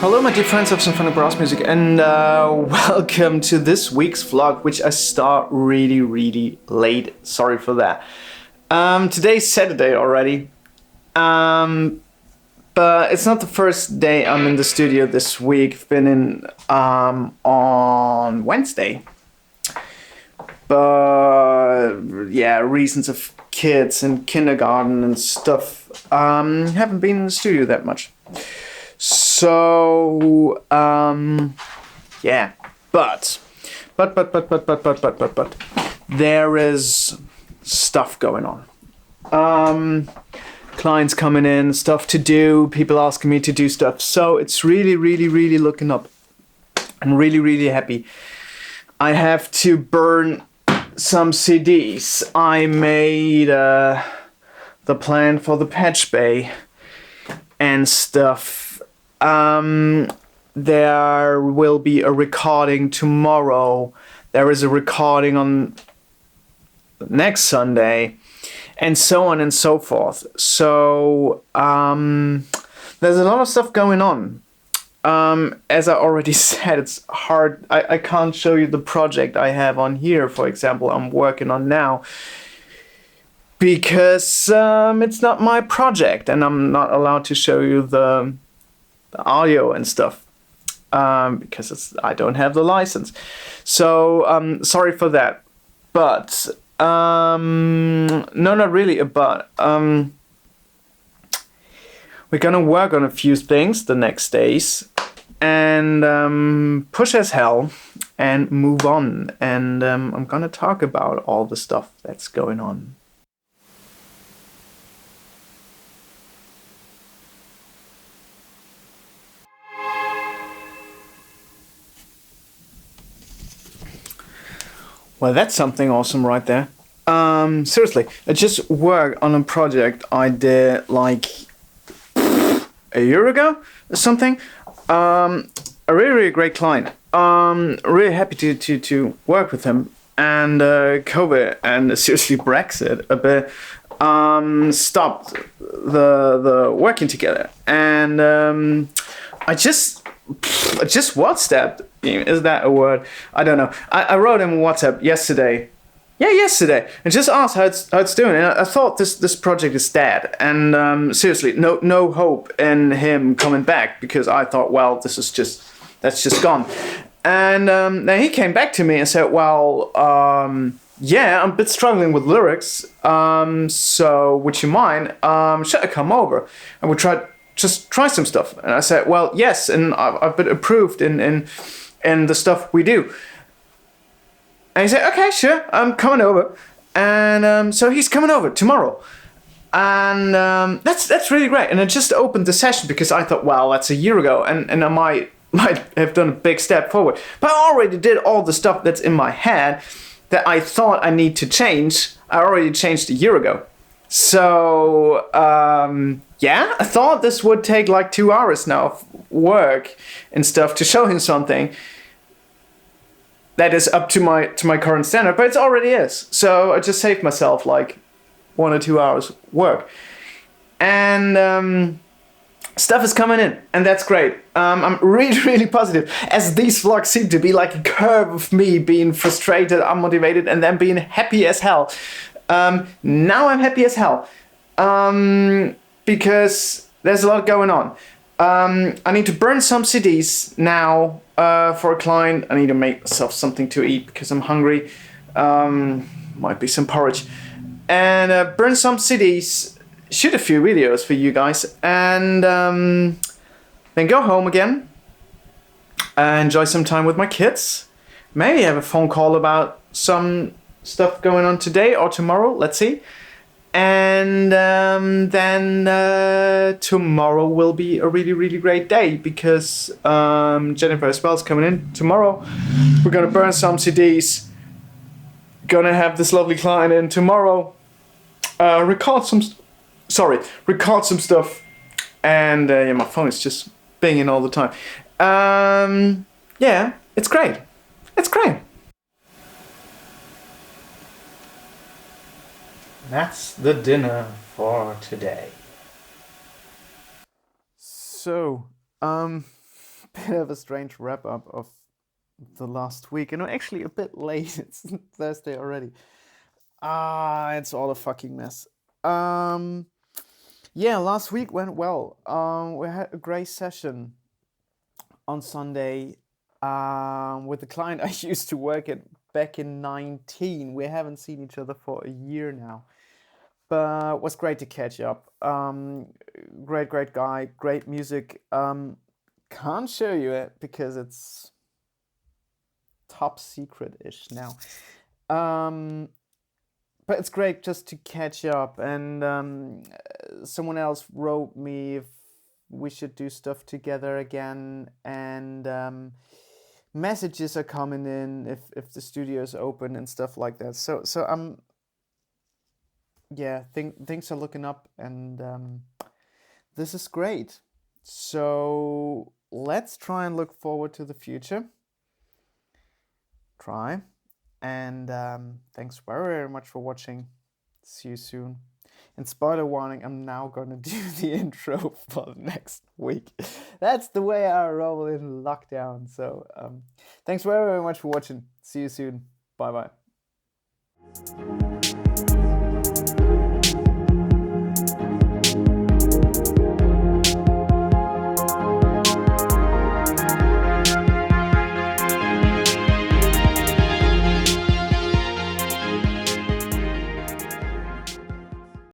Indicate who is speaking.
Speaker 1: Hello my dear friends of symphonic brass music, and welcome to this week's vlog, which I start really late. Sorry for that. Today's Saturday already, but it's not the first day I'm in the studio this week. I've been in on Wednesday, but yeah, reasons of kids and kindergarten and stuff, haven't been in the studio that much. So yeah, but there is stuff going on. Clients coming in, stuff to do, people asking me to do stuff. So it's really looking up. I'm really happy. I have to burn some CDs. I made the plan for the patch bay and stuff. There will be a recording tomorrow. There is a recording on next Sunday, and so on and so forth. So there's a lot of stuff going on. As I already said, it's hard. I can't show you the project I have on here, for example, I'm working on now, because it's not my project and I'm not allowed to show you the audio and stuff, because I don't have the license. So sorry for that. But no, not really a but. We're gonna work on a few things the next days and push as hell and move on. And I'm gonna talk about all the stuff that's going on. Well, that's something awesome right there. Seriously, I just worked on a project I did like a year ago or something. A really great client. Really happy to work with him. And COVID and seriously Brexit a bit stopped the working together. And I just WhatsApped. Is that a word? I don't know. I wrote him a WhatsApp yesterday. Yeah, yesterday, and just asked how it's doing. And I thought this project is dead, and seriously, no hope in him coming back, because I thought, well, that's just gone. And then he came back to me and said, well, yeah, I'm a bit struggling with lyrics. So would you mind? Should I come over and we try some stuff? And I said, well, yes, and I've been approved in the stuff we do. And he said, okay, sure, I'm coming over. And so he's coming over tomorrow. And that's really great. And I just opened the session because I thought, well, that's a year ago, and I might have done a big step forward. But I already did all the stuff that's in my head that I thought I need to change. I already changed a year ago. So yeah, I thought this would take like 2 hours now of work and stuff to show him something that is up to my current standard, but it already is. So I just saved myself like 1 or 2 hours work. And stuff is coming in, and that's great. I'm really positive, as these vlogs seem to be like a curve of me being frustrated, unmotivated, and then being happy as hell. Now I'm happy as hell, because there's a lot going on. I need to burn some CDs now for a client. I need to make myself something to eat because I'm hungry. Might be some porridge. And burn some CDs, shoot a few videos for you guys, and then go home again. Enjoy some time with my kids. Maybe have a phone call about some stuff going on today or tomorrow. Let's see. And then tomorrow will be a really great day, because Jennifer as well is coming in tomorrow. We're gonna burn some CDs. Gonna have this lovely client in tomorrow. Record some stuff. And yeah, my phone is just binging all the time. Yeah, it's great. It's great. That's the dinner for today. So, bit of a strange wrap up of the last week. You know, actually a bit late. It's Thursday already. It's all a fucking mess. Yeah, last week went well. We had a great session on Sunday with the client I used to work at back in 19. We haven't seen each other for a year now. But it was great to catch up. Great guy, great music. Can't show you it because it's top secret-ish now. But it's great just to catch up. And someone else wrote me if we should do stuff together again. And messages are coming in if the studio is open and stuff like that. So I'm things are looking up, and this is great. So let's try and look forward to the future. And thanks very much for watching. See you soon. And spoiler warning, I'm now gonna do the intro for the next week. That's the way I roll in lockdown. So thanks very much for watching. See you soon. Bye bye.